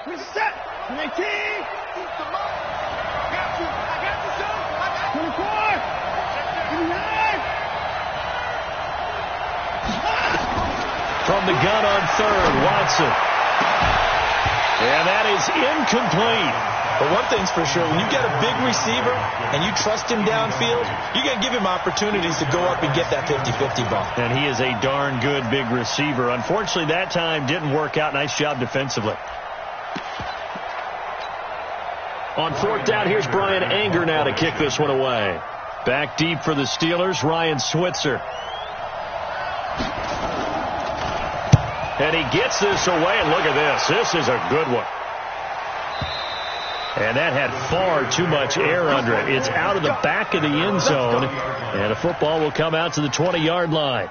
Set. 19. I got you, son. 24. 29. From the gun on third, Watson. And that is incomplete. But one thing's for sure, when you get a big receiver and you trust him downfield, you're going to give him opportunities to go up and get that 50-50 ball. And he is a darn good big receiver. Unfortunately, that time didn't work out. Nice job defensively. On fourth down, here's Brian Anger now to kick this one away. Back deep for the Steelers, Ryan Switzer. And he gets this away, and look at this. This is a good one. And that had far too much air under it. It's out of the back of the end zone, and a football will come out to the 20-yard line.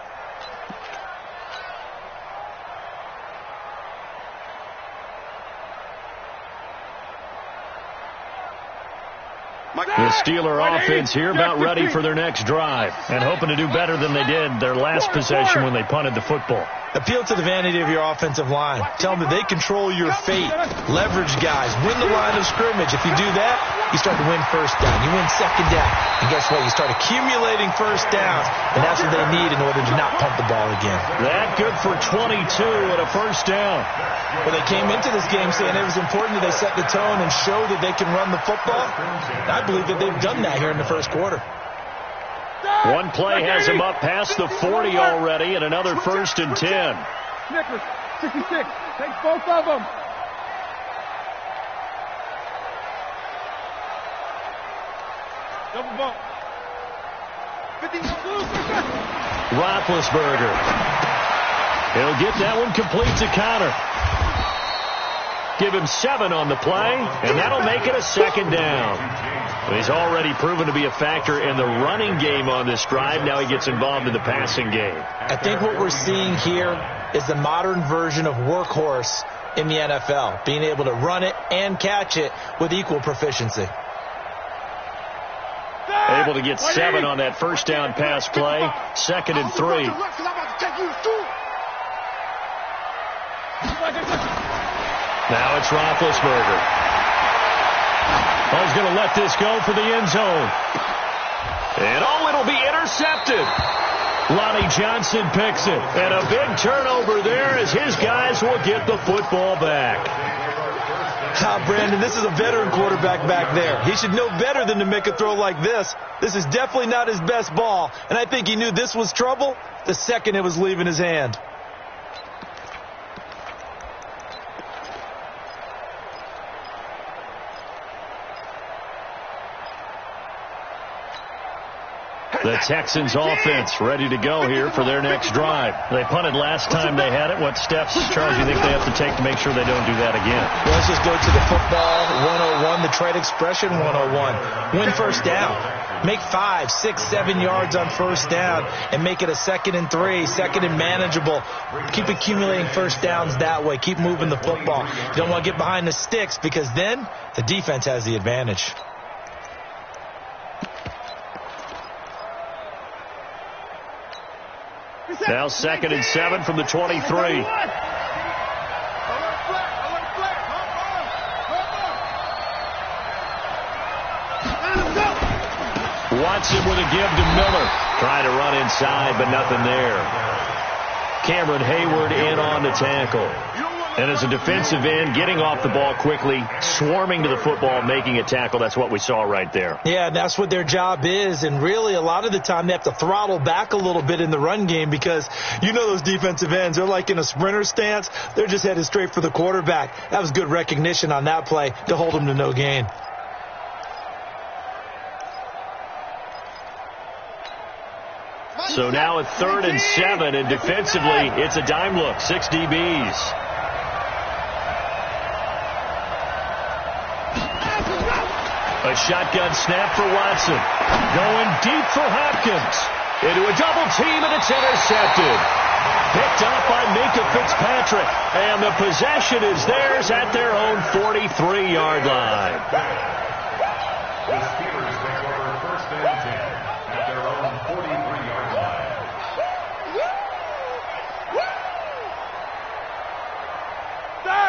The Steeler offense here about ready for their next drive and hoping to do better than they did their last possession when they punted the football. Appeal to the vanity of your offensive line. Tell them that they control your fate. Leverage guys. Win the line of scrimmage. If you do that, you start to win first down. You win second down. And guess what? You start accumulating first downs. And that's what they need in order to not punt the ball again. That good for 22 and a first down. Well, they came into this game saying it was important that they set the tone and show that they can run the football. And I believe that they've done that here in the first quarter. One play has him up past the 40 already, and another 1st and 10. Snickers, 66. Take both of them. Double bump. 50. Roethlisberger. He'll get that one complete to Connor. Give him 7 on the play, and that'll make it a second down. He's already proven to be a factor in the running game on this drive. Now he gets involved in the passing game. I think what we're seeing here is the modern version of workhorse in the NFL, being able to run it and catch it with equal proficiency. Able to get 7 on that first down pass play. 2nd and 3. Now it's Roethlisberger. Oh, he's going to let this go for the end zone. And it'll be intercepted. Lonnie Johnson picks it. And a big turnover there as his guys will get the football back. Brandon, this is a veteran quarterback back there. He should know better than to make a throw like this. This is definitely not his best ball. And I think he knew this was trouble the second it was leaving his hand. The Texans offense ready to go here for their next drive. They punted last time they had it. What steps, Charles, do you think they have to take to make sure they don't do that again? Well, let's just go to the football 101, the trade expression 101. Win first down. Make 5, 6, 7 yards on first down and make it a 2nd and 3, 2nd and manageable. Keep accumulating first downs that way. Keep moving the football. You don't want to get behind the sticks because then the defense has the advantage. Now 2nd and 7 from the 23. Watson with a give to Miller. Trying to run inside, but nothing there. Cameron Hayward in on the tackle. And as a defensive end, getting off the ball quickly, swarming to the football, making a tackle. That's what we saw right there. Yeah, that's what their job is. And really, a lot of the time, they have to throttle back a little bit in the run game because you know those defensive ends, they're like in a sprinter stance. They're just headed straight for the quarterback. That was good recognition on that play to hold them to no gain. So now a 3rd and 7, and defensively, it's a dime look, 6 DBs. A shotgun snap for Watson. Going deep for Hopkins. Into a double team, and it's intercepted. Picked up by Minka Fitzpatrick. And the possession is theirs at their own 43-yard line. The Steelers take over 1st and 10 at their own 43-yard line.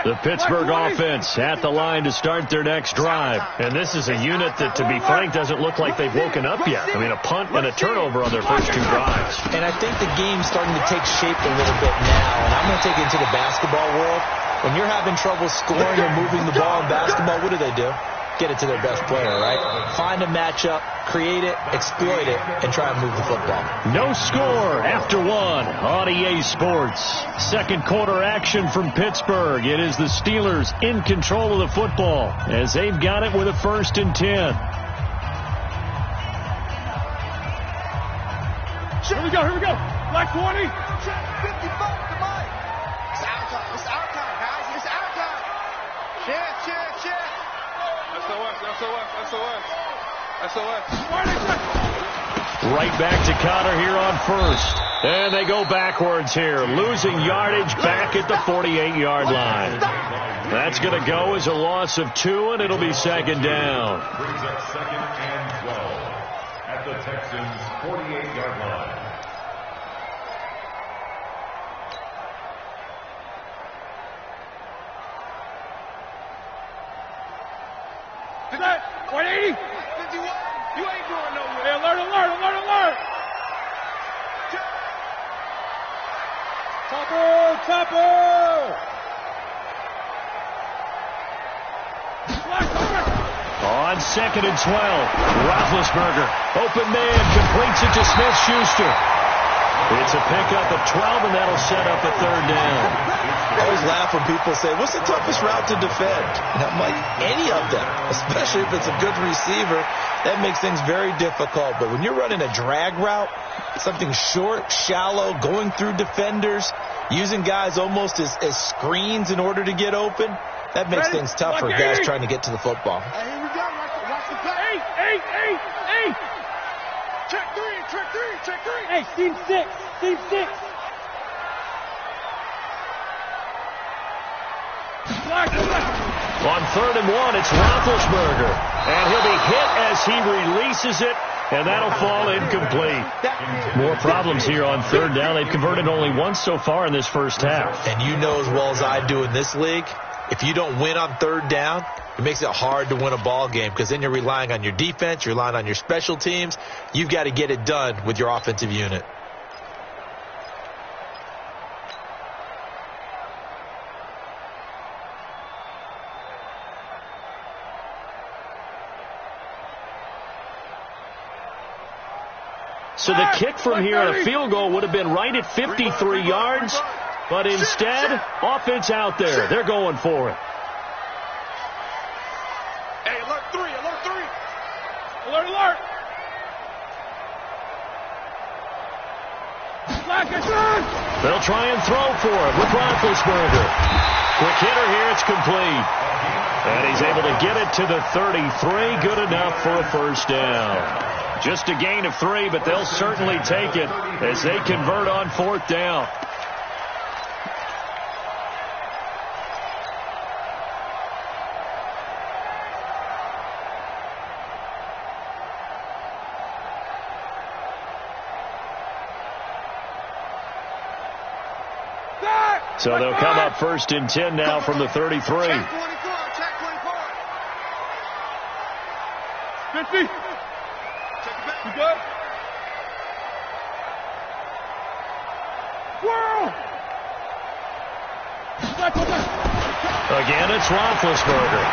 The Pittsburgh offense at the line to start their next drive. And this is a unit that, to be frank, doesn't look like they've woken up yet. I mean, a punt and a turnover on their first 2 drives. And I think the game's starting to take shape a little bit now. And I'm going to take it into the basketball world. When you're having trouble scoring or moving the ball in basketball, what do? Get it to their best player, right? Find a matchup, create it, exploit it, and try and move the football. No score after 1 on EA Sports. Second quarter action from Pittsburgh. It is the Steelers in control of the football as they've got it with a 1st and 10. Here we go. Black 20. 55 to Mike. It's our time, guys. It's our time. Cheer. SOS. Right back to Connor here on 1st. And they go backwards here, losing yardage back at the 48-yard line. That's going to go as a loss of 2, and it'll be 2nd down. Brings up 2nd and 12 at the Texans' 48-yard line. Set. 180. 51. You ain't going nowhere. Hey, alert. Topper. On 2nd and 12, Roethlisberger, open man, completes it to Smith-Schuster. It's a pickup of 12, and that'll set up a 3rd down. I always laugh when people say, what's the toughest route to defend? And I'm like, any of them, especially if it's a good receiver. That makes things very difficult. But when you're running a drag route, something short, shallow, going through defenders, using guys almost as screens in order to get open, that makes things tough for guys trying to get to the football. Hey, here we go. Watch the play. Hey. Check three. Hey, team 6. On 3rd and 1, it's Roethlisberger. And he'll be hit as he releases it, and that'll fall incomplete. More problems here on 3rd down. They've converted only once so far in this first half. And you know as well as I do in this league, if you don't win on 3rd down, it makes it hard to win a ball game because then you're relying on your defense, you're relying on your special teams. You've got to get it done with your offensive unit. So the kick from here on a field goal would have been right at 53 yards, but instead, offense out there. They're going for it. Hey, alert 3. Alert. They'll try and throw for it with Roethlisberger. Quick hitter here, it's complete. And he's able to get it to the 33, good enough for a 1st down. Just a gain of 3, but they'll certainly take it as they convert on 4th down. So they'll come up 1st and 10 now from the 33. Check 24. 50. Check it back. You good? Whirl! Again, it's Roethlisberger.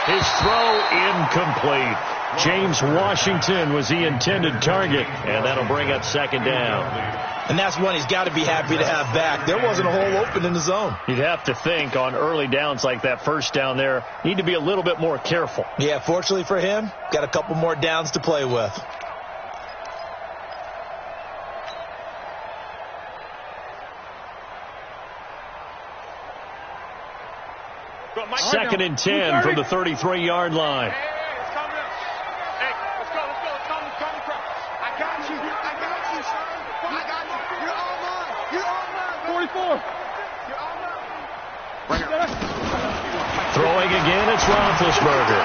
His throw incomplete. James Washington was the intended target, and that'll bring up 2nd down. And that's one he's got to be happy to have back. There wasn't a hole open in the zone. You'd have to think on early downs like that 1st down there, need to be a little bit more careful. Yeah, fortunately for him, got a couple more downs to play with. Second and 10 from the 33-yard line. Hey, it's coming up. Hey, let's go. It's coming. I got you, son. I got you. You're all mine. 44. You're all mine. Right here. Throwing again, it's Roethlisberger.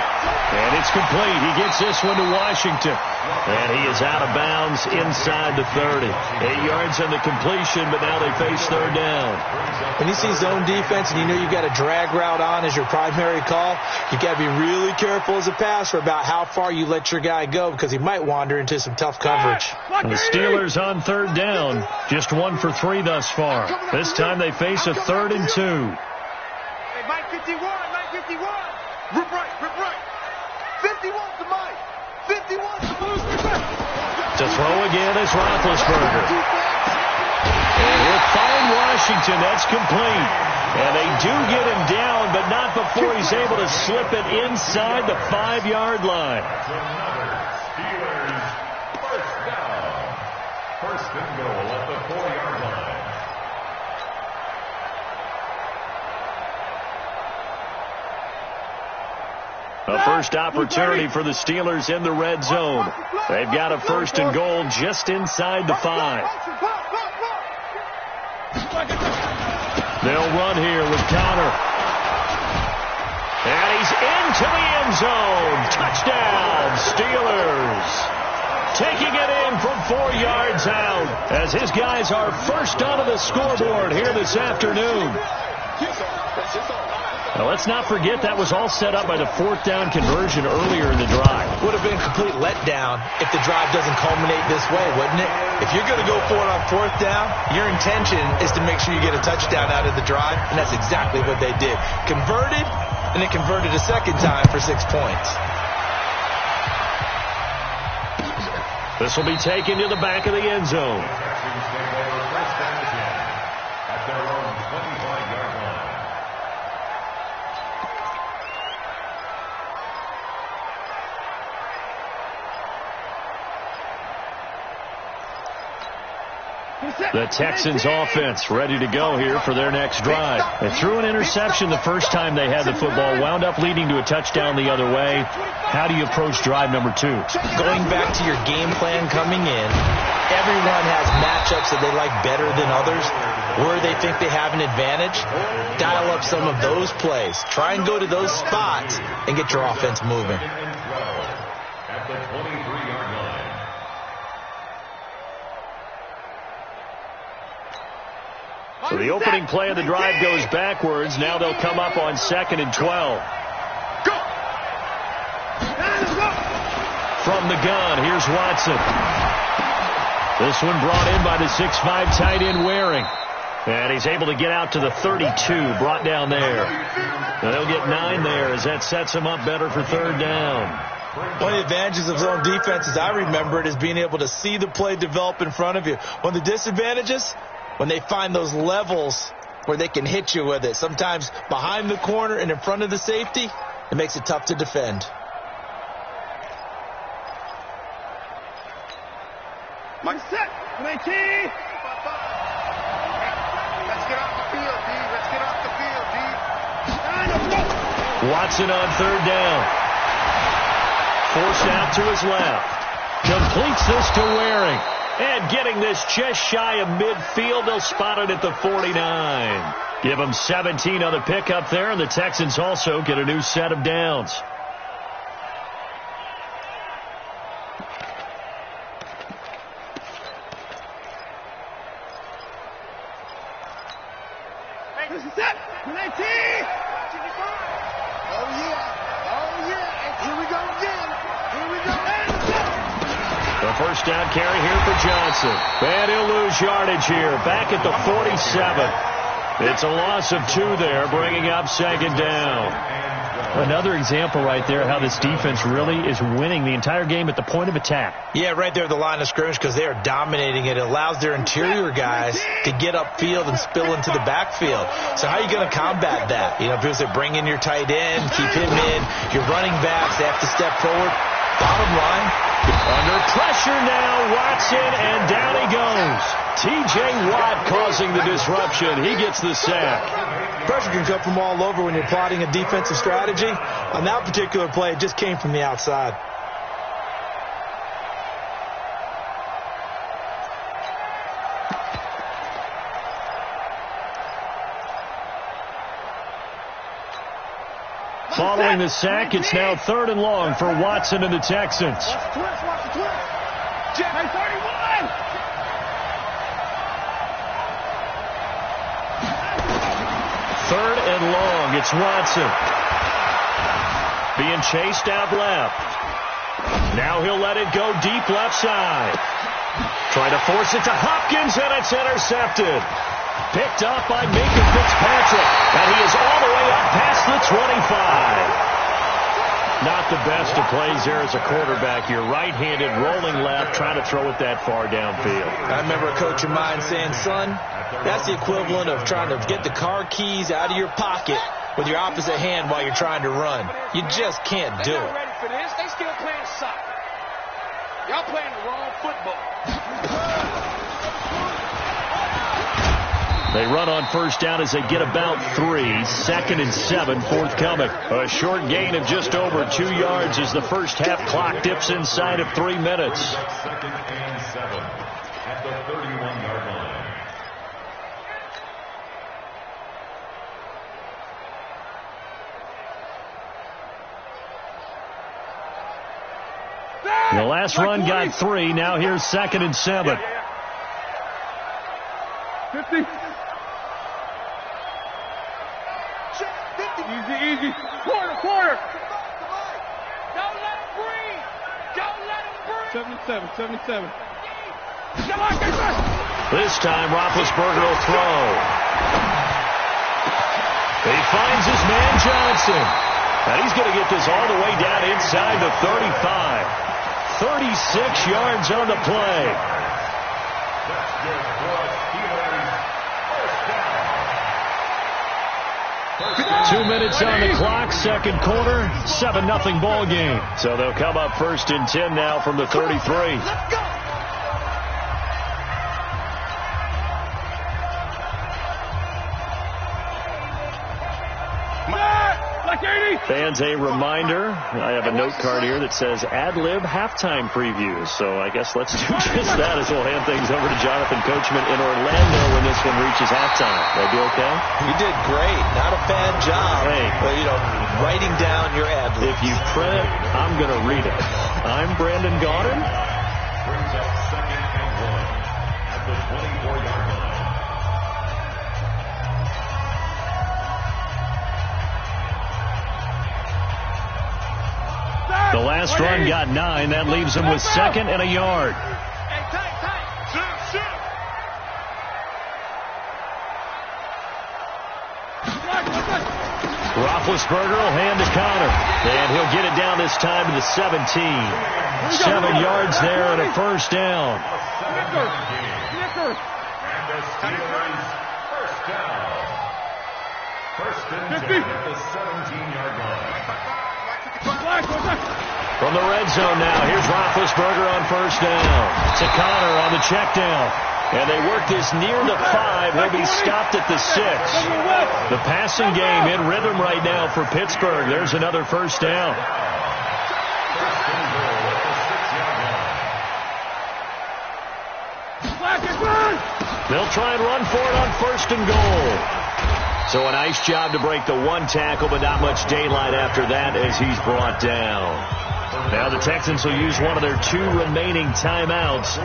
And it's complete. He gets this one to Washington. And he is out of bounds inside the 30. 8 yards on the completion, but now they face third down. When you see zone defense and you know you've got a drag route on as your primary call, you've got to be really careful as a passer about how far you let your guy go because he might wander into some tough coverage. And the Steelers on third down, just 1 for 3 thus far. This time they face a 3rd and 2. Hey, Mike 51, Mike 51. Rip right, rip right. 51 to Mike. 51 to Bruce. To throw again is Roethlisberger. And he'll find Washington. That's complete. And they do get him down, but not before he's able to slip it inside the 5-yard line. Steelers first down. First and goal at the 4-yard line. A first opportunity for the Steelers in the red zone. They've got a 1st and goal just inside the 5. They'll run here with Connor. And he's into the end zone. Touchdown, Steelers. Taking it in from 4 yards out as his guys are first onto the scoreboard here this afternoon. Now, let's not forget that was all set up by the 4th down conversion earlier in the drive. Would have been a complete letdown if the drive doesn't culminate this way, wouldn't it? If you're going to go for it on 4th down, your intention is to make sure you get a touchdown out of the drive, and that's exactly what they did. Converted, and they converted a second time for 6 points. This will be taken to the back of the end zone. Texans take over first and 10 at their own 25-yard line. The Texans offense ready to go here for their next drive. They threw an interception the first time they had the football, wound up leading to a touchdown the other way. How do you approach drive number 2? Going back to your game plan coming in, everyone has matchups that they like better than others, where they think they have an advantage. Dial up some of those plays. Try and go to those spots and get your offense moving. At the 23-yard line. So the opening play of the drive goes backwards. Now they'll come up on 2nd and 12. From the gun, here's Watson. This one brought in by the 6'5" tight end Waring. And he's able to get out to the 32, brought down there. Now they'll get 9 there as that sets him up better for 3rd down. One of the advantages of zone defense, as I remember it, is being able to see the play develop in front of you. One of the disadvantages, when they find those levels where they can hit you with it. Sometimes behind the corner and in front of the safety, it makes it tough to defend. Mike set. 19. Let's get off the field, D. Let's get off the field, D. Watson on 3rd down. Forced out to his left. Completes this to Waring. And getting this just shy of midfield, they'll spot it at the 49. Give them 17 on the pickup there, and the Texans also get a new set of downs. Set. 19. Oh, yeah. Oh, yeah. Here we go again. Here we go. The first down carry here for Johnson. And he'll lose yardage here. Back at the 47. It's a loss of 2 there, bringing up 2nd down. Another example right there how this defense really is winning the entire game at the point of attack. Yeah, right there at the line of scrimmage because they are dominating it. It allows their interior guys to get upfield and spill into the backfield. So how are you going to combat that? You know, people say bring in your tight end, keep him in. Your running backs, they have to step forward. Bottom line, under pressure now, Watson, and down he goes. T.J. Watt causing the disruption. He gets the sack. Pressure can come from all over when you're plotting a defensive strategy. On that particular play, it just came from the outside. Following the sack, it's now 3rd and long for Watson and the Texans. Watch the twist. Jack, 31. 3rd and long. It's Watson. Being chased out left. Now he'll let it go deep left side. Trying to force it to Hopkins, and it's intercepted. Picked up by Minka Fitzpatrick, and he is all the way up past the 25. Not the best of plays there as a quarterback. You're right-handed, rolling left, trying to throw it that far downfield. I remember a coach of mine saying, son, that's the equivalent of trying to get the car keys out of your pocket with your opposite hand while you're trying to run. You just can't do it. They're not ready for this. They still playing soccer. Y'all playing the wrong football. They run on first down as they get about 3. 2nd and 7 forthcoming. A short gain of just over 2 yards as the first half clock dips inside of 3 minutes. 2nd and 7 at the 31-yard line. The last run got 3. Now here's 2nd and 7. 50. Easy. Quarter. Don't let him breathe. 77. This time Roethlisberger will throw. He finds his man Johnson. And he's going to get this all the way down inside the 35. 36 yards on the play. That's good for us, Steelers. First down. 2 minutes on the clock, second quarter, 7-0 ball game. So they'll come up 1st and 10 now from the 33. Let's go. Fans, a reminder, I have a note card here that says ad-lib halftime previews. So I guess let's do just that as we'll hand things over to Jonathan Coachman in Orlando when this one reaches halftime. Will I be okay? You did great. Not a bad job. Hey. But, writing down your ad-libs. If you print it, I'm going to read it. I'm Brandon Gaudin. Brings up 2nd and 1 at the 24-yard line. The last run got 9. That leaves him with 2nd and a yard. Hey, tight. Shoot. Roethlisberger will hand to Connor. And he'll get it down this time to the 17. 7 yards there and a first down. And the Steelers first down. 1st and 10 at the 17-yard line. From the red zone now, here's Roethlisberger on first down. To Connor on the check down. And they work this near the 5. He'll be stopped at the 6. The passing game in rhythm right now for Pittsburgh. There's another first down. 1st and goal at the 6-yard line. They'll try and run for it on 1st and goal. So a nice job to break the 1 tackle, but not much daylight after that as he's brought down. Now the Texans will use one of their 2 remaining timeouts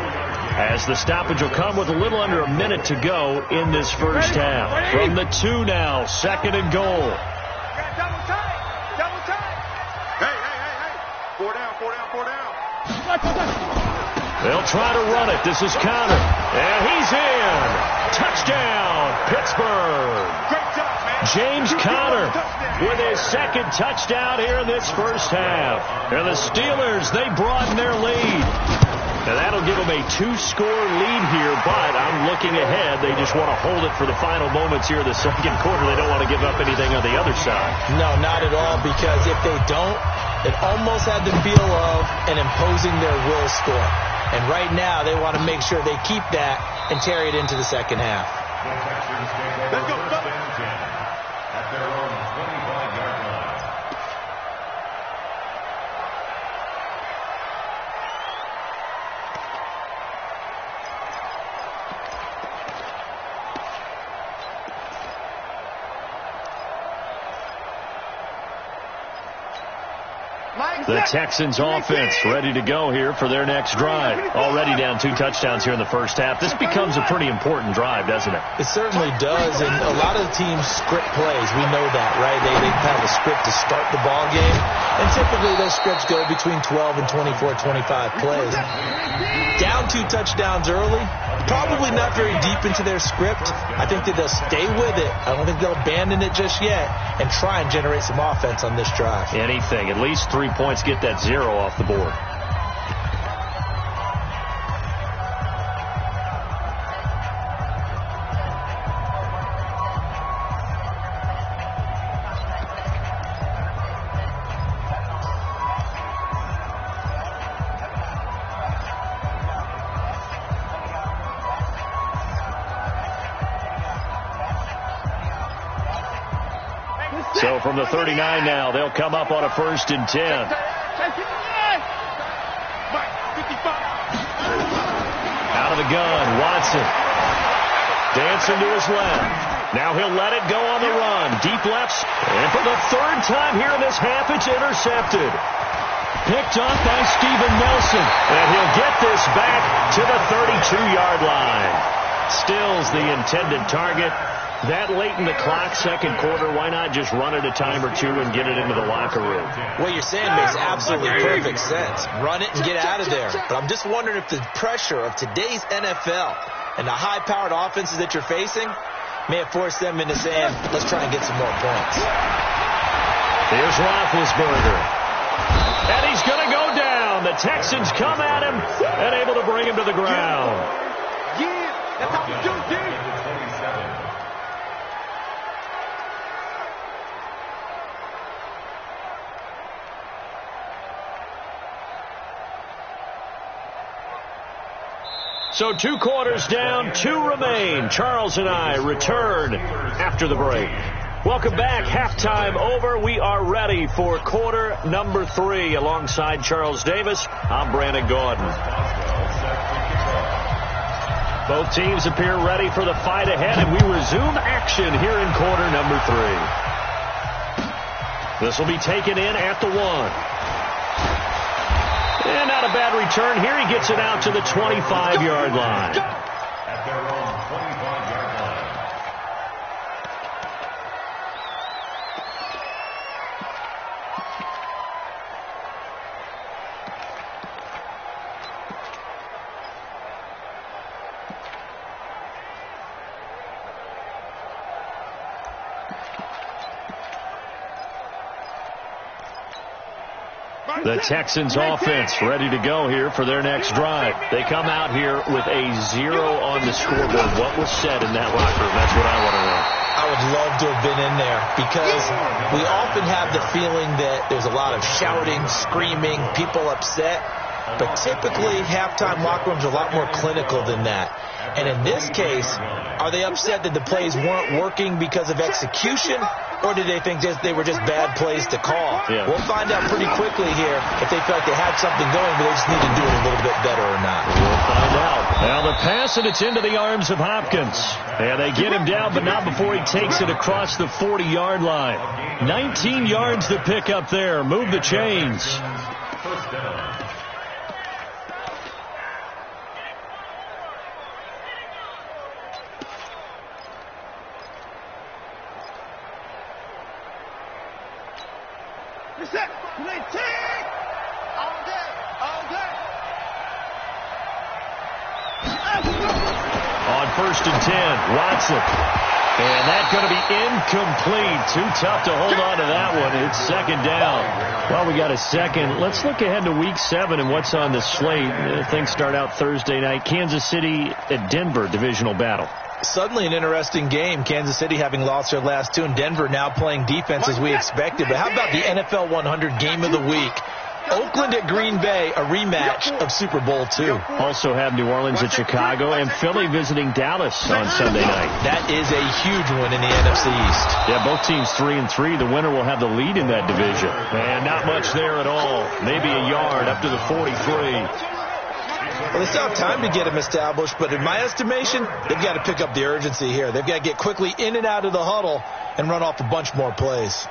as the stoppage will come with a little under a minute to go in this first half. From the 2 now, 2nd and goal. Double tight. Hey. 4 down. They'll try to run it. This is Connor. And he's in. Touchdown, Pittsburgh. Great job, man. James Conner with his 2nd touchdown here in this first half. And the Steelers, they broaden their lead. Now that'll give them a 2-score lead here, but I'm looking ahead. They just want to hold it for the final moments here in the second quarter. They don't want to give up anything on the other side. No, not at all, because if they don't, it almost had the feel of an imposing their will score. And right now, they want to make sure they keep that and carry it into the second half. The Texans take over 1st and 10 at their own 25-yard line. The Texans offense ready to go here for their next drive. Already down 2 touchdowns here in the first half. This becomes a pretty important drive, doesn't it? It certainly does, and a lot of the teams script plays. We know that, right? They have a script to start the ball game, and typically those scripts go between 12 and 24, 25 plays. Down 2 touchdowns early, probably not very deep into their script. I think that they'll stay with it. I don't think they'll abandon it just yet and try and generate some offense on this drive. Anything. At least 3 points, get that 0 off the board. So from the 39 now, they'll come up on a 1st and 10. Out of the gun, Watson. Dancing to his left. Now he'll let it go on the run. Deep left. And for the 3rd time here in this half, it's intercepted. Picked up by Steven Nelson. And he'll get this back to the 32-yard line. Stills the intended target. That late in the clock, 2nd quarter, why not just run it a time or 2 and get it into the locker room? What you're saying makes absolutely perfect sense. Run it and get out of there. But I'm just wondering if the pressure of today's NFL and the high-powered offenses that you're facing may have forced them into saying, let's try and get some more points. Here's Roethlisberger. And he's going to go down. The Texans come at him and able to bring him to the ground. Yeah, that's how we do it, dude. So 2 quarters down, 2 remain. Charles and I return after the break. Welcome back. Halftime over. We are ready for quarter number 3. Alongside Charles Davis, I'm Brandon Gordon. Both teams appear ready for the fight ahead, and we resume action here in quarter number 3. This will be taken in at the 1. And not a bad return here. He gets it out to the 25-yard line. At their own 25-yard line. The Texans offense ready to go here for their next drive. They come out here with a 0 on the scoreboard. What was said in that locker room? That's what I want to know. I would love to have been in there because we often have the feeling that there's a lot of shouting, screaming, people upset. But typically, halftime locker rooms are a lot more clinical than that. And in this case, are they upset that the plays weren't working because of execution, or did they think they were just bad plays to call? Yeah. We'll find out pretty quickly here if they felt like they had something going, but they just need to do it a little bit better or not. We'll find out. Now the pass, and it's into the arms of Hopkins. And they get him down, but not before he takes it across the 40-yard line. 19 yards to pick up there. Move the chains. First down. Reset. Play tag. All day. All day. On 1st and 10, Watson. And that's going to be incomplete. Too tough to hold on to that one. It's 2nd down. Well, we got a second. Let's look ahead to Week 7 and what's on the slate. Things start out Thursday night. Kansas City at Denver, divisional battle. Suddenly an interesting game. Kansas City having lost their last 2, and Denver now playing defense as we expected. But how about the NFL 100 game of the week? Oakland at Green Bay, a rematch of Super Bowl II. Also have New Orleans at Chicago and Philly visiting Dallas on Sunday night. That is a huge one in the NFC East. Yeah, both teams 3-3. The winner will have the lead in that division. And not much there at all. Maybe a yard up to the 43. Well, they still have time to get him established, but in my estimation, they've got to pick up the urgency here. They've got to get quickly in and out of the huddle and run off a bunch more plays.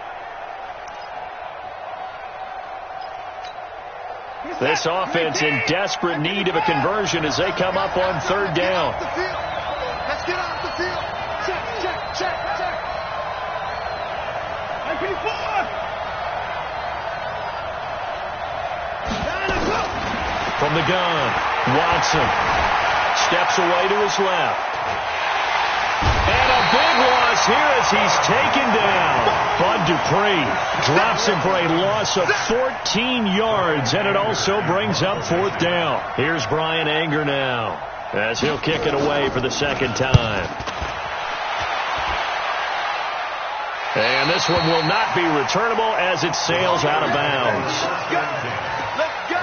This offense in desperate need of a conversion as they come up on third down. Let's get off the field. Check. From the gun, Watson steps away to his left. And a big loss here as he's taken down. Bud Dupree drops him for a loss of 14 yards, and it also brings up fourth down. Here's Brian Anger now as he'll kick it away for the second time. And this one will not be returnable as it sails out of bounds. Let's go.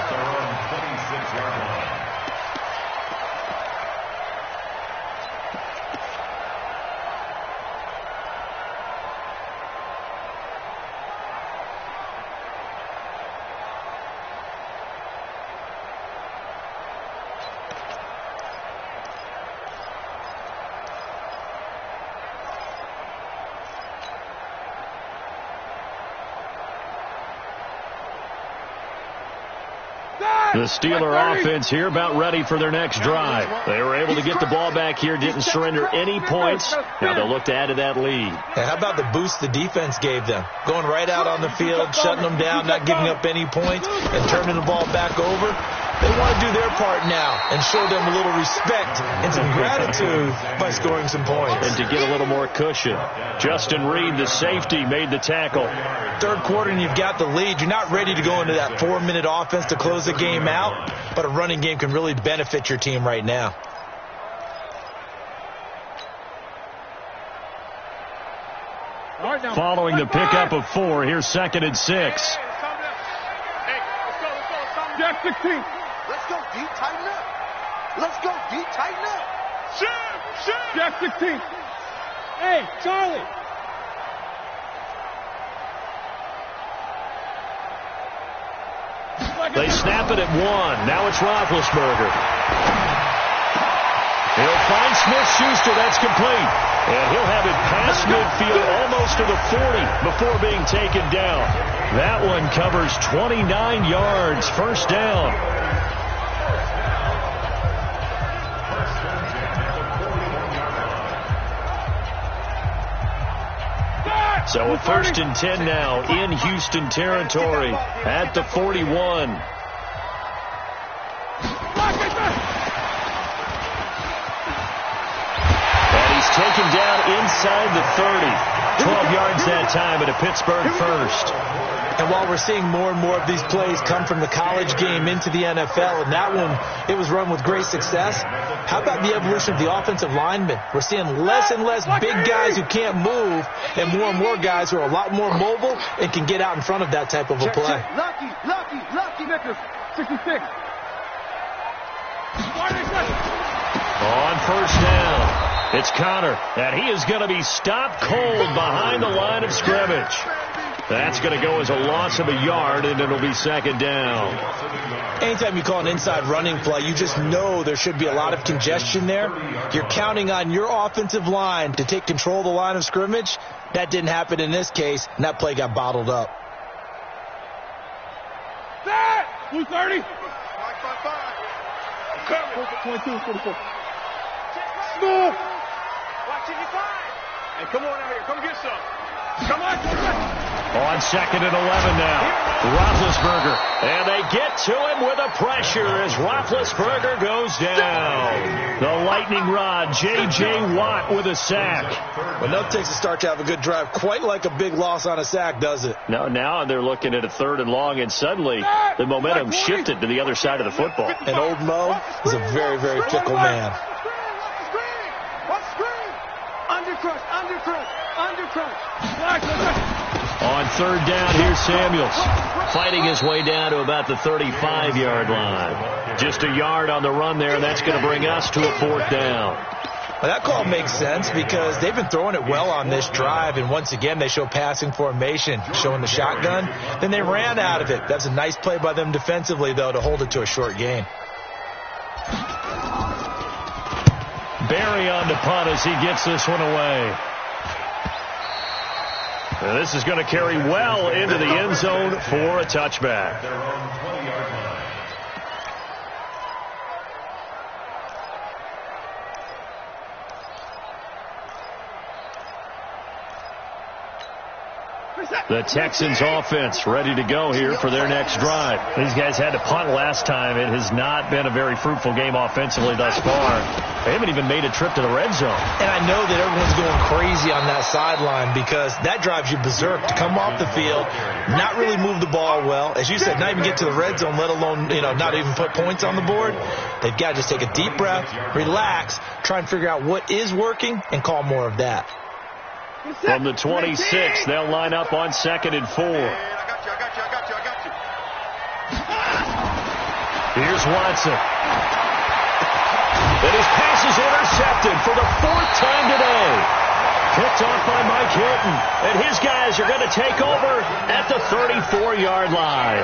The Steeler offense here about ready for their next drive. They were able to get the ball back here, didn't surrender any points. Now they'll look to add to that lead. And how about the boost the defense gave them? Going right out on the field, shutting them down, not giving up any points, and turning the ball back over. They want to do their part now and show them a little respect and some gratitude by scoring some points. And to get a little more cushion, Justin Reed, the safety, made the tackle. Third quarter and you've got the lead. You're not ready to go into that 4-minute offense to close the game out, but a running game can really benefit your team right now. Following the pickup of 4, here's 2nd and 6. Jack 16. Let's go deep, tighten up. Let's go deep, tighten up. Shoot. Jack 16. Hey, Charlie. They snap it at 1. Now it's Roethlisberger. He'll find Smith-Schuster. That's complete. And he'll have it past midfield almost to the 40 before being taken down. That one covers 29 yards. First down. So a 1st and 10 now in Houston territory at the 41. And he's taken down inside the 30. 12 yards that time at a Pittsburgh first. And while we're seeing more and more of these plays come from the college game into the NFL, and that one, it was run with great success, how about the evolution of the offensive linemen? We're seeing less and less big guys who can't move and more guys who are a lot more mobile and can get out in front of that type of a play. Lucky. Nicholas, 66. On first down, it's Connor, and he is going to be stopped cold behind the line of scrimmage. That's going to go as a loss of a yard, and it'll be 2nd down. Anytime you call an inside running play, you just know there should be a lot of congestion there. You're counting on your offensive line to take control of the line of scrimmage. That didn't happen in this case, and that play got bottled up. Blue 30. 22, 44. Smooth. Watch it, you find. Hey, come on out here. Come get some. Come on. On 2nd and 11 now, Roethlisberger. And they get to him with a pressure as Roethlisberger goes down. The lightning rod, J.J. Watt with a sack. Well, no takes a start to have a good drive, quite like a big loss on a sack, does it? Now they're looking at a 3rd and long, and suddenly the momentum shifted to the other side of the football. And old Mo is a very, very fickle man. Watch screen. Undercrush. On 3rd down, here's Samuels, fighting his way down to about the 35-yard line. Just a yard on the run there, and that's going to bring us to a 4th down. Well, that call makes sense because they've been throwing it well on this drive, and once again they show passing formation, showing the shotgun. Then they ran out of it. That's a nice play by them defensively, though, to hold it to a short gain. Barry on the punt as he gets this one away. And this is going to carry well into the end zone for a touchback. The Texans offense ready to go here for their next drive. These guys had to punt last time. It has not been a very fruitful game offensively thus far. They haven't even made a trip to the red zone. And I know that everyone's going crazy on that sideline because that drives you berserk to come off the field, not really move the ball well. As you said, not even get to the red zone, let alone, not even put points on the board. They've got to just take a deep breath, relax, try and figure out what is working, and call more of that. From the 26, they'll line up on 2nd and 4. I got you. Here's Watson. And his pass is intercepted for the 4th time today. Picked off by Mike Hilton. And his guys are going to take over at the 34-yard line.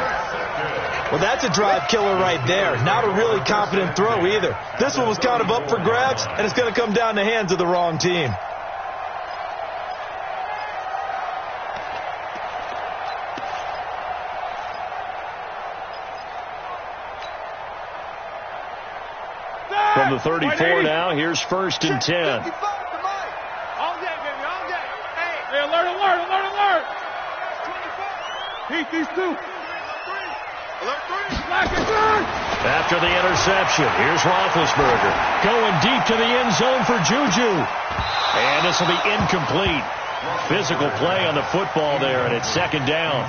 Well, that's a drive killer right there. Not a really confident throw either. This one was kind of up for grabs, and it's going to come down the hands of the wrong team. From the 34 now, here's 1st and 10. All day, baby, all day. Hey, alert. Heat these two. Alert 3. Black and good. After the interception, here's Roethlisberger. Going deep to the end zone for Juju. And this will be incomplete. Physical play on the football there, and it's 2nd down.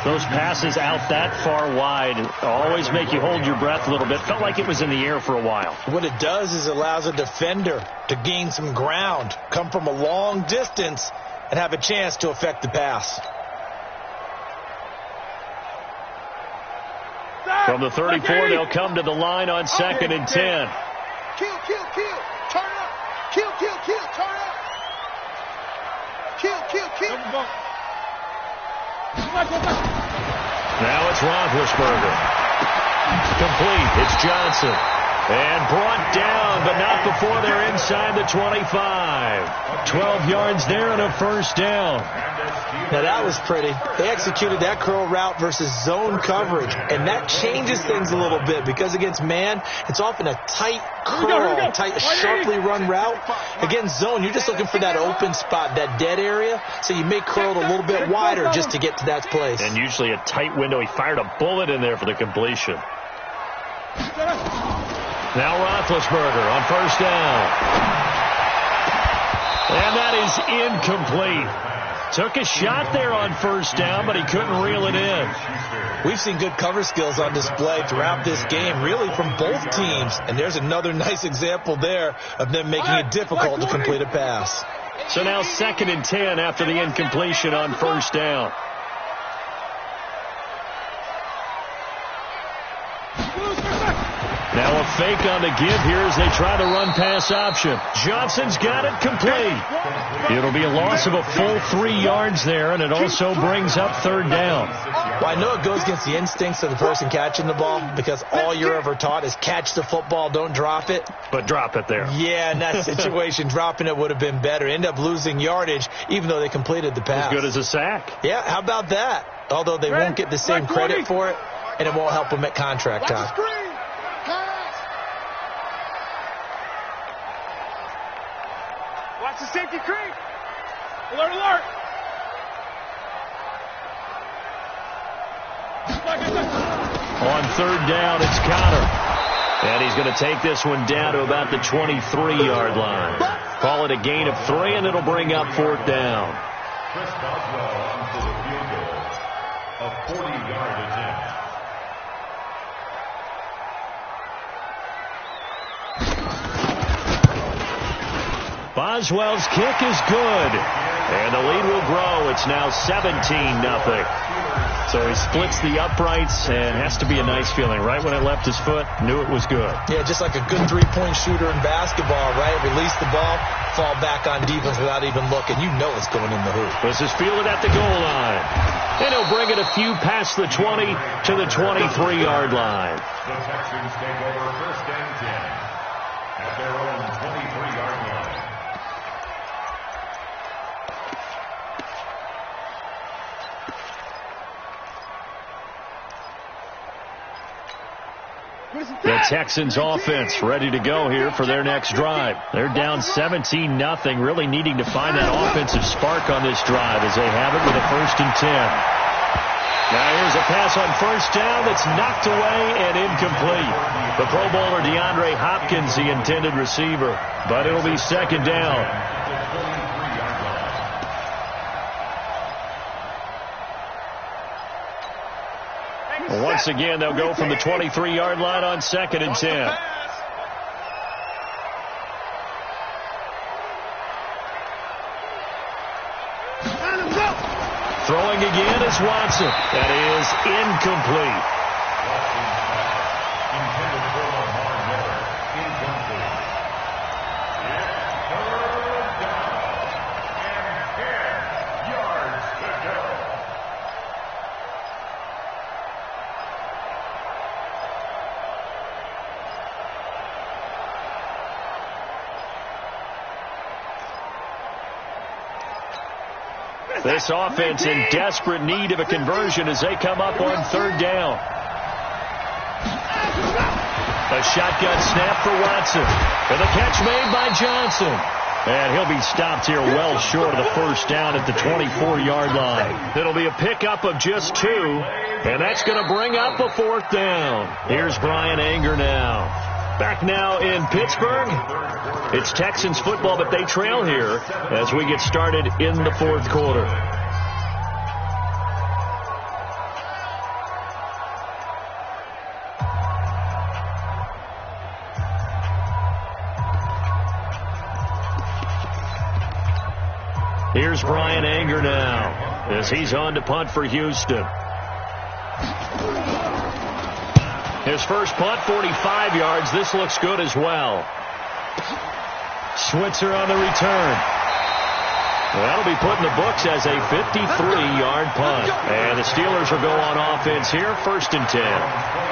Those passes out that far wide always make you hold your breath a little bit. Felt like it was in the air for a while. What it does is it allows a defender to gain some ground, come from a long distance, and have a chance to affect the pass. From the 34, they'll come to the line on 2nd and 10. Kill. Turn up. Kill. Turn up. Kill. Now it's Roethlisberger. Complete. It's Johnson. And brought down, but not before they're inside the 25. 12 yards there and a 1st down. Now that was pretty. They executed that curl route versus zone coverage, and that changes things a little bit because against man, it's often a tight curl, tight, sharply run route. Against zone, you're just looking for that open spot, that dead area, so you may curl it a little bit wider just to get to that place. And usually a tight window. He fired a bullet in there for the completion. Now Roethlisberger on 1st down. And that is incomplete. Took a shot there on 1st down, but he couldn't reel it in. We've seen good cover skills on display throughout this game, really from both teams. And there's another nice example there of them making it difficult to complete a pass. So now 2nd and 10 after the incompletion on 1st down. Now a fake on the give here as they try to run pass option. Johnson's got it complete. It'll be a loss of a full 3 yards there, and it also brings up 3rd down. Well, I know it goes against the instincts of the person catching the ball because all you're ever taught is catch the football, don't drop it. But drop it there. Yeah, in that situation, dropping it would have been better. End up losing yardage, even though they completed the pass. As good as a sack. Yeah, how about that? Although they won't get the same credit for it, and it won't help them at contract time. Watch the safety creep. Alert. On 3rd down, it's Connor. And he's going to take this one down to about the 23-yard line. Call it a gain of 3, and it'll bring up 4th down. Chris Boswell onto the field goal. A 40-yard attempt. Boswell's kick is good. And the lead will grow. It's now 17-0. So he splits the uprights, and has to be a nice feeling. Right when it left his foot, knew it was good. Yeah, just like a good three-point shooter in basketball, right? Release the ball, fall back on defense without even looking. You know it's going in the hoop. This is fielded at the goal line. And he'll bring it a few past the 20 to the 23-yard line. The Texans take over 1st and 10 at their own 23-yard line. The Texans offense ready to go here for their next drive. They're down 17-0, really needing to find that offensive spark on this drive as they have it with a 1st and 10. Now here's a pass on 1st down that's knocked away and incomplete. The Pro Bowler DeAndre Hopkins, the intended receiver, but it'll be 2nd down. Once again, they'll go from the 23-yard line on 2nd and 10. Throwing again is Watson. That is incomplete. This offense in desperate need of a conversion as they come up on 3rd down. A shotgun snap for Watson. And the catch made by Johnson. And he'll be stopped here well short of the 1st down at the 24-yard line. It'll be a pickup of just 2. And that's going to bring up a 4th down. Here's Brian Anger now. Back now in Pittsburgh. It's Texans football, but they trail here as we get started in the 4th quarter. Here's Brian Anger now as he's on to punt for Houston. His first punt, 45 yards. This looks good as well. Switzer on the return. That'll be put in the books as a 53-yard punt. And the Steelers will go on offense here, 1st and 10.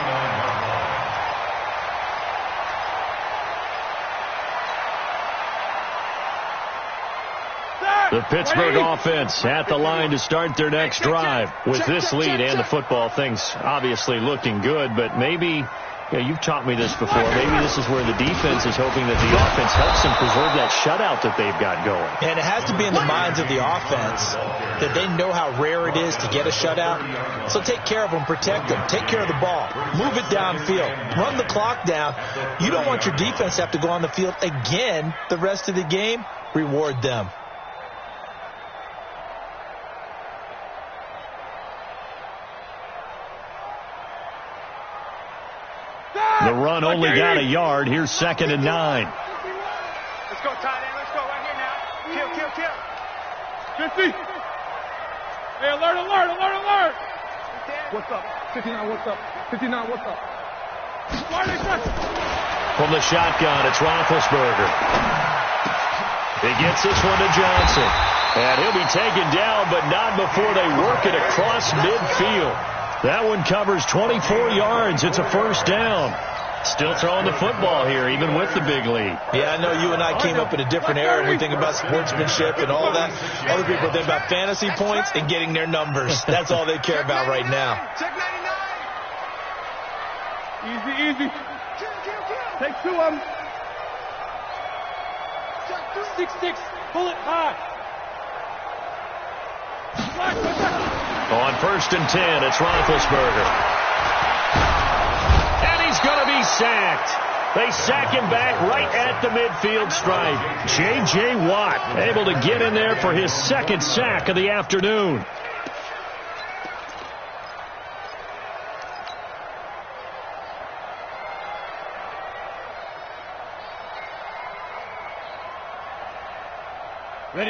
The Pittsburgh offense at the line to start their next drive. With this lead and the football, things obviously looking good, but maybe, you've taught me this before, maybe this is where the defense is hoping that the offense helps them preserve that shutout that they've got going. And it has to be in the minds of the offense that they know how rare it is to get a shutout. So take care of them, protect them, take care of the ball, move it downfield, run the clock down. You don't want your defense to have to go on the field again the rest of the game. Reward them. The run only got a yard. Here's 2nd and 9. Let's go, tight end. Let's go right here now. Kill. 50. Hey, alert. What's up? 59, what's up? 59, what's up? From the shotgun, it's Roethlisberger. He gets this one to Johnson. And he'll be taken down, but not before they work it across midfield. That one covers 24 yards. It's a 1st down. Still throwing the football here, even with the big lead. Yeah, I know you and I came up in a different era, and we think about sportsmanship and all that. Other people think about fantasy points and getting their numbers. That's all they care about right now. Check 99. Easy. Kill. Take 2 of them. Check 6-6. Pull it high. On 1st and 10, it's Roethlisberger. And he's going to be sacked. They sack him back right at the midfield stripe. J.J. Watt able to get in there for his 2nd sack of the afternoon.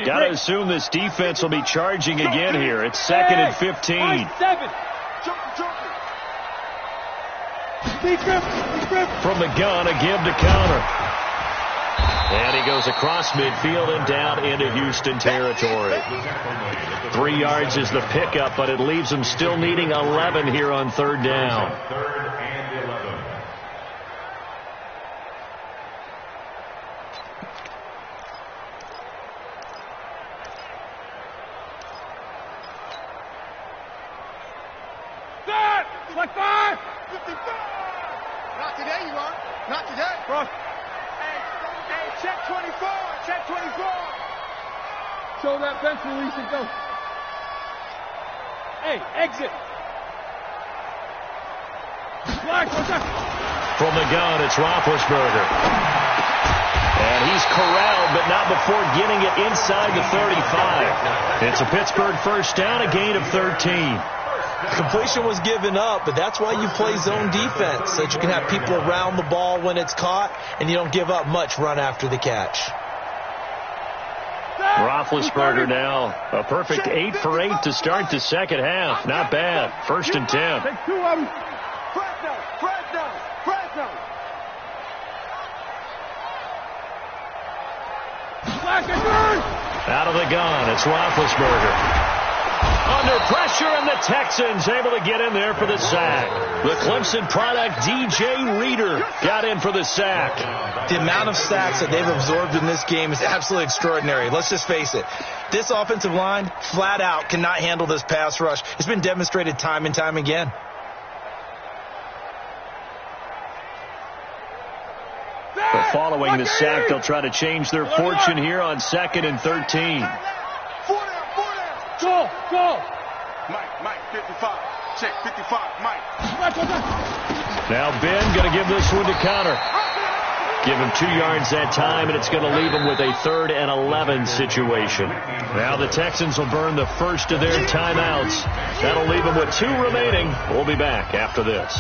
Got to assume this defense will be charging again here. It's 2nd and 15. From the gun, a give to counter. And he goes across midfield and down into Houston territory. 3 yards is the pickup, but it leaves them still needing 11 here on 3rd down. 3rd and 11. Like 5. 55. Not today, you are. Not today. Cross. Hey, check 24. Check 24. Show that bench release and go. Hey, exit. Flag, protect. From the gun, it's Roethlisberger. And he's corralled, but not before getting it inside the 35. It's a Pittsburgh first down, a gain of 13. Completion was given up, but that's why you play zone defense, so that you can have people around the ball when it's caught, and you don't give up much run after the catch. Roethlisberger now, a perfect 8 for 8 to start the second half. Not bad. 1st and 10. Take 2 of them. Fresno. Flag and turn. Out of the gun, it's Roethlisberger. Under pressure, and the Texans able to get in there for the sack. The Clemson product, DJ Reader, got in for the sack. The amount of sacks that they've absorbed in this game is absolutely extraordinary. Let's just face it. This offensive line, flat out, cannot handle this pass rush. It's been demonstrated time and time again. But following the sack, they'll try to change their fortune here on 2nd and 13. 4 down. Go. Mike, 55. Check 55, Mike. Now Ben going to give this one to Connor. Give him 2 yards that time, and it's going to leave him with a 3rd and 11 situation. Now the Texans will burn the first of their timeouts. That'll leave them with 2 remaining. We'll be back after this.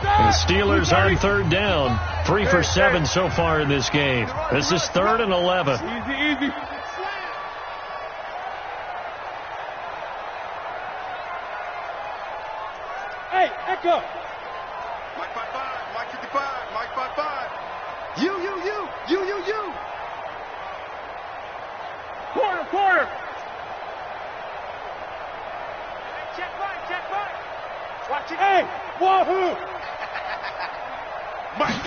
The Steelers on 3rd down. 3 for 7 so far in this game. This is 3rd and 11. Easy. Hey, Echo. Mike 55, Mike 55, Mike 55. You. Quarter. Check Mike. Watch it. Hey, wahoo. Mike.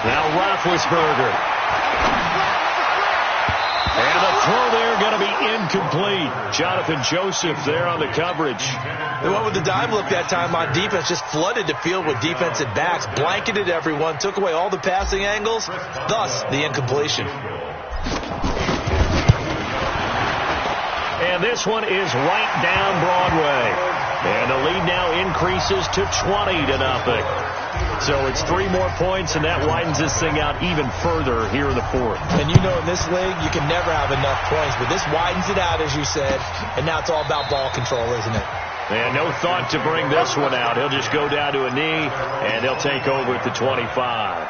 Now Roethlisberger. And the throw there going to be incomplete. Jonathan Joseph there on the coverage. They went with the dive look that time on defense, just flooded the field with defensive backs, blanketed everyone, took away all the passing angles, thus the incompletion. And this one is right down Broadway. And the lead now increases to 20-0. So it's 3 more points, and that widens this thing out even further here in the 4th. And you know in this league, you can never have enough points, but this widens it out, as you said, and now it's all about ball control, isn't it? And no thought to bring this one out. He'll just go down to a knee, and he'll take over at the 25.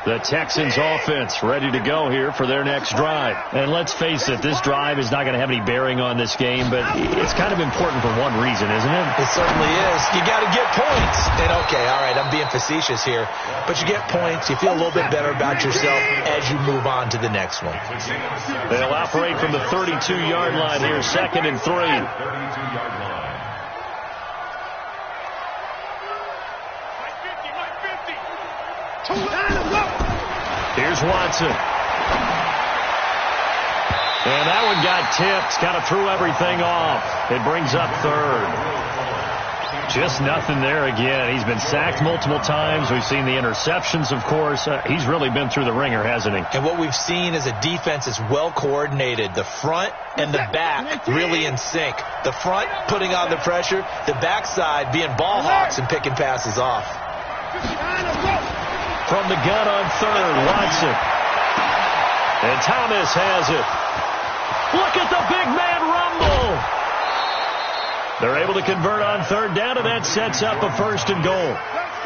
The Texans offense ready to go here for their next drive. And let's face it, this drive is not going to have any bearing on this game, but it's kind of important for one reason, isn't it? It certainly is. You got to get points. And okay, all right, I'm being facetious here, but you get points, you feel a little bit better about yourself as you move on to the next one. They'll operate from the 32-yard line here, 2nd and 3. 32-yard line. Here's Watson. And that one got tipped. Kind of threw everything off. It brings up 3rd. Just nothing there again. He's been sacked multiple times. We've seen the interceptions, of course. He's really been through the ringer, hasn't he? And what we've seen is a defense that's well coordinated. The front and the back really in sync. The front putting on the pressure. The backside being ball hawks and picking passes off. From the gun on 3rd, Watson. And Thomas has it. Look at the big man rumble. They're able to convert on 3rd down, and that sets up a 1st and goal.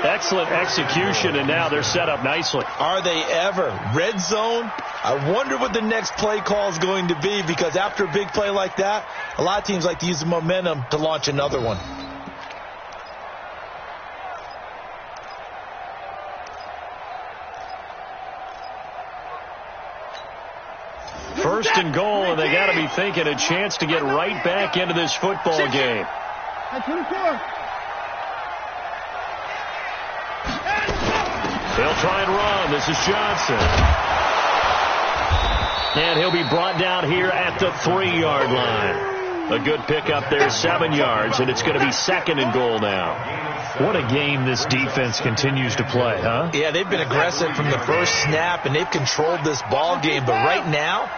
Excellent execution, and now they're set up nicely. Are they ever? Red zone? I wonder what the next play call is going to be, because after a big play like that, a lot of teams like to use the momentum to launch another one. first and goal, and they got to be thinking a chance to get right back into this football game. They'll try and run. This is Johnson. And he'll be brought down here at the 3-yard line. A good pickup there, 7 yards, and it's going to be second and goal now. What a game this defense continues to play, huh? Yeah, they've been aggressive from the first snap, and they've controlled this ball game. But right now,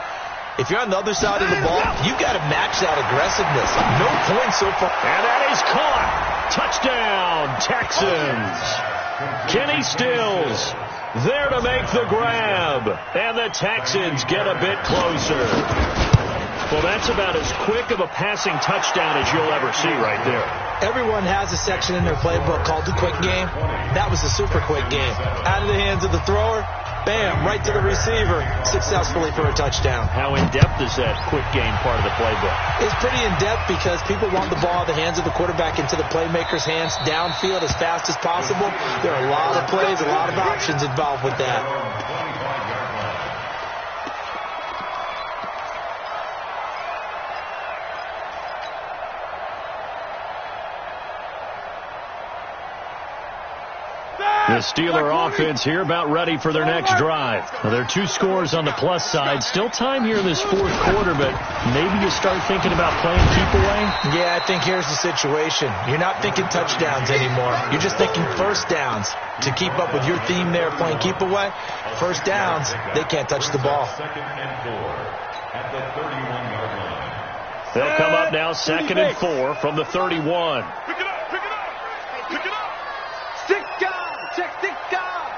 if you're on the other side of the ball, you've got to match that aggressiveness. No points so far. And that is caught. Touchdown, Texans. Kenny Stills there to make the grab. And the Texans get a bit closer. Well, that's about as quick of a passing touchdown as you'll ever see right there. Everyone has a section in their playbook called the quick game. That was a super quick game. Out of the hands of the thrower, bam, right to the receiver, successfully for a touchdown. How in-depth is that quick game part of the playbook? It's pretty in-depth because people want the ball out of the hands of the quarterback into the playmaker's hands downfield as fast as possible. There are a lot of plays, a lot of options involved with that. The Steeler offense here about ready for their next drive. Now, there are 2 scores on the plus side. Still time here in this fourth quarter, but maybe you start thinking about playing keep away? Yeah, I think here's the situation. You're not thinking touchdowns anymore. You're just thinking first downs. To keep up with your theme there, playing keep away, first downs, they can't touch the ball. They'll come up now, 2nd and 4 from the 31. Pick it up, pick it up, pick it up. 6 guys, check 6 guys.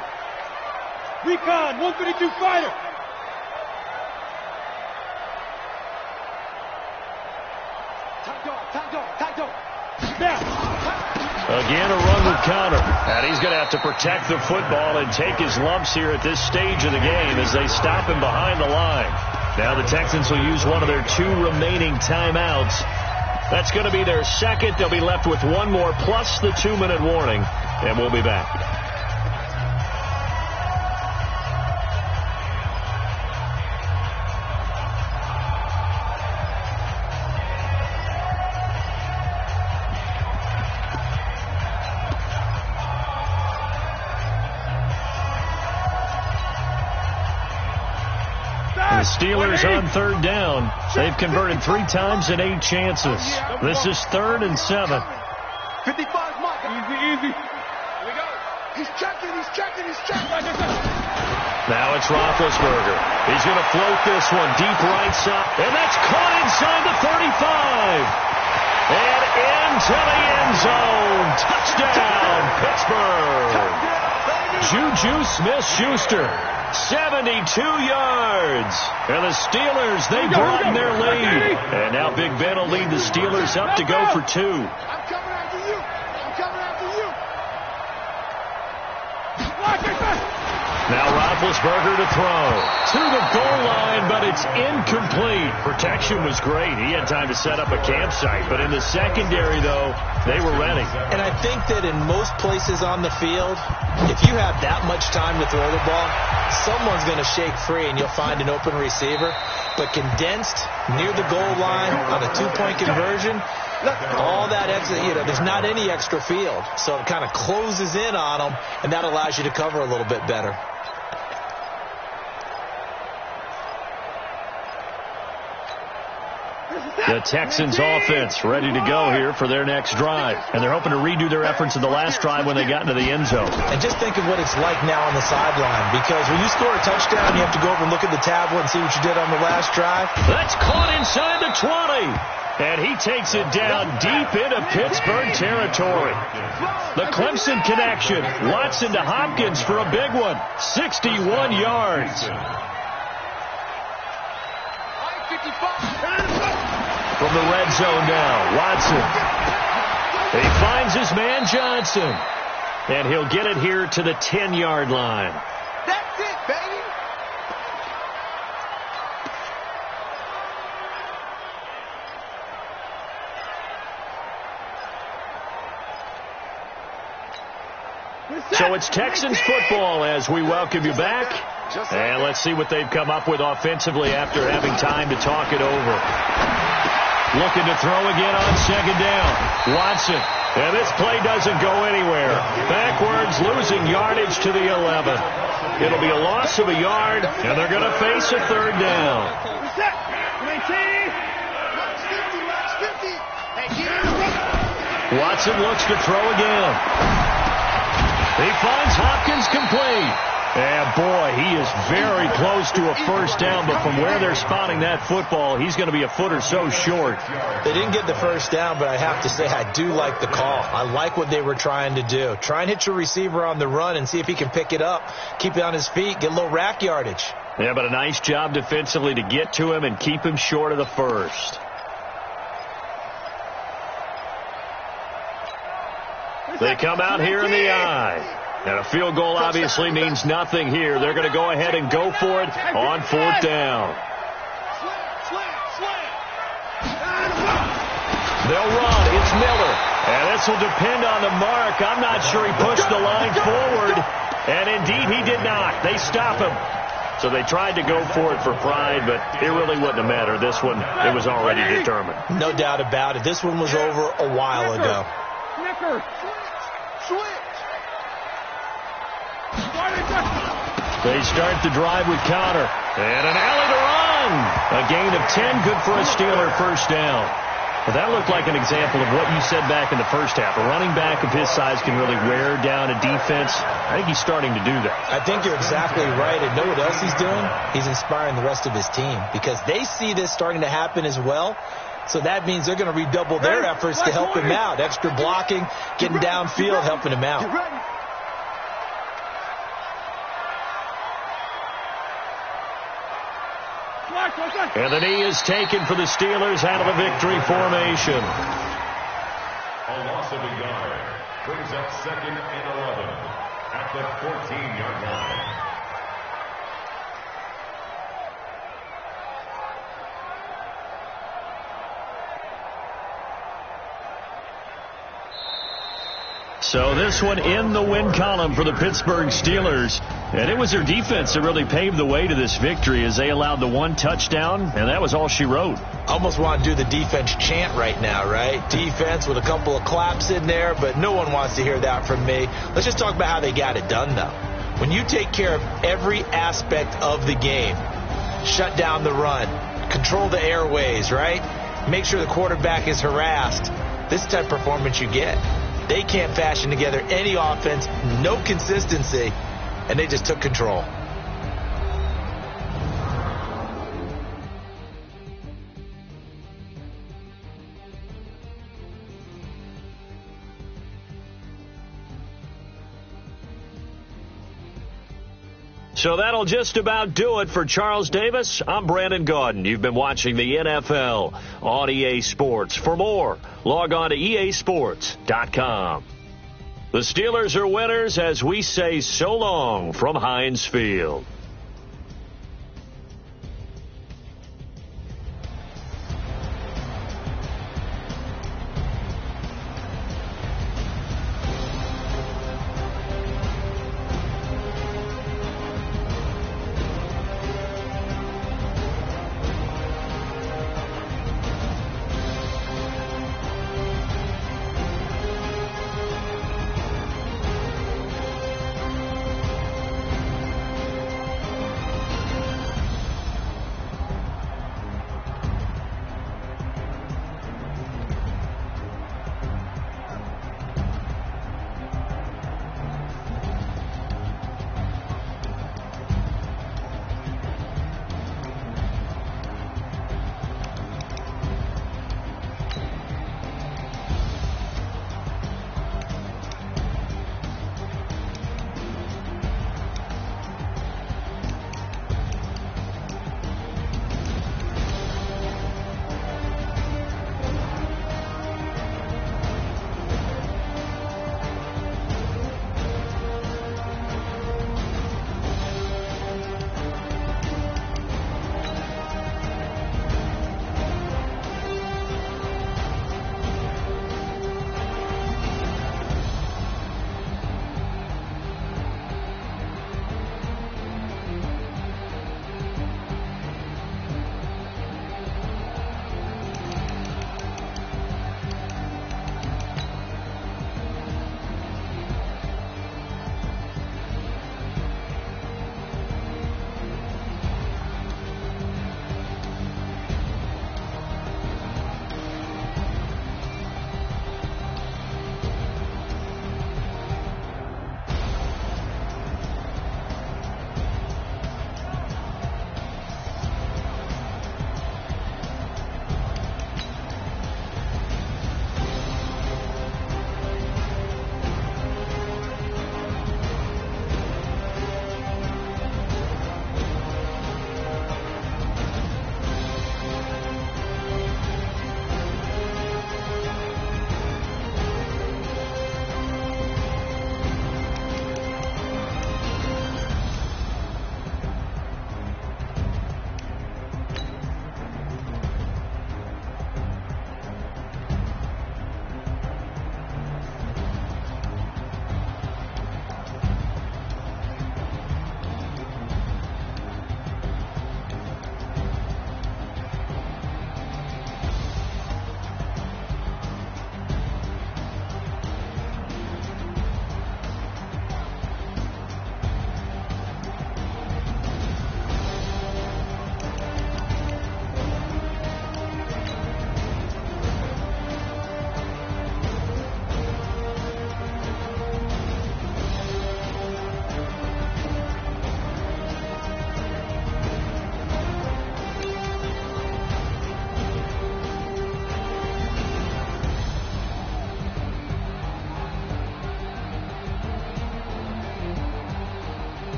Recon, 132 fighter. Tight dog. Again, a run with Connor. And he's going to have to protect the football and take his lumps here at this stage of the game as they stop him behind the line. Now the Texans will use one of their 2 remaining timeouts. That's going to be their second. They'll be left with 1 more plus the 2-minute warning. And we'll be back. The Steelers on 3rd down. They've converted 3 times in 8 chances. This is 3rd and 7. 55 Mike. Easy. Here we go. He's checking. Now it's Roethlisberger. He's going to float this one deep right side. And that's caught inside the 35. And into the end zone. Touchdown, Pittsburgh. Juju Smith-Schuster. 72 yards. And the Steelers, they broaden their lead. And now Big Ben will lead the Steelers up to go for 2. I'm coming after you. Now Roethlisberger to throw. To the goal line, but it's incomplete. Protection was great. He had time to set up a campsite. But in the secondary, though, they were ready. And I think that in most places on the field, if you have that much time to throw the ball, someone's going to shake free and you'll find an open receiver. But condensed near the goal line on a 2-point conversion, all that extra, there's not any extra field. So it kind of closes in on them, and that allows you to cover a little bit better. The Texans offense ready to go here for their next drive. And they're hoping to redo their efforts in the last drive when they got into the end zone. And just think of what it's like now on the sideline. Because when you score a touchdown, you have to go over and look at the tablet and see what you did on the last drive. That's caught inside the 20. And he takes it down deep into Pittsburgh territory. The Clemson connection. Watson to Hopkins for a big one. 61 yards. From the red zone now, Watson. He finds his man Johnson. And he'll get it here to the 10-yard line. That's it, baby. So it's Texans football as we welcome you back. And let's see what they've come up with offensively after having time to talk it over. Looking to throw again on second down. Watson. And this play doesn't go anywhere. Backwards, losing yardage to the 11. It'll be a loss of a yard, and they're going to face a third down. Watson looks to throw again. He finds Hopkins complete. And, boy, he is very close to a first down, but from where they're spotting that football, he's going to be a foot or so short. They didn't get the first down, but I have to say I do like the call. I like what they were trying to do. Try and hit your receiver on the run and see if he can pick it up, keep it on his feet, get a little rack yardage. Yeah, but a nice job defensively to get to him and keep him short of the first. They come out here in the eye. And a field goal obviously means nothing here. They're going to go ahead and go for it on fourth down. They'll run. It's Miller. And this will depend on the mark. I'm not sure he pushed the line forward. And indeed, he did not. They stop him. So they tried to go for it for pride, but it really wouldn't have mattered. This one, it was already determined. No doubt about it. This one was over a while ago. They start the drive with Connor. And an alley to run. A gain of 10, good for a Steeler first down. Well, that looked like an example of what you said back in the first half. A running back of his size can really wear down a defense. I think he's starting to do that. I think you're exactly right. And know what else he's doing? He's inspiring the rest of his team because they see this starting to happen as well. So that means they're going to redouble their efforts to help him out. Extra blocking, getting downfield, helping him out. And the knee is taken for the Steelers out of the victory formation. A loss of a yard brings up 2nd and 11 at the 14-yard line. So this one in the win column for the Pittsburgh Steelers. And it was their defense that really paved the way to this victory as they allowed the one touchdown, and that was all she wrote. Almost want to do the defense chant right now, right? Defense with a couple of claps in there, but no one wants to hear that from me. Let's just talk about how they got it done, though. When you take care of every aspect of the game, shut down the run, control the airways, right? Make sure the quarterback is harassed. This type of performance you get. They can't fashion together any offense, no consistency, and they just took control. So that'll just about do it for Charles Davis. I'm Brandon Gaudin. You've been watching the NFL on EA Sports. For more, log on to easports.com. The Steelers are winners as we say so long from Heinz Field.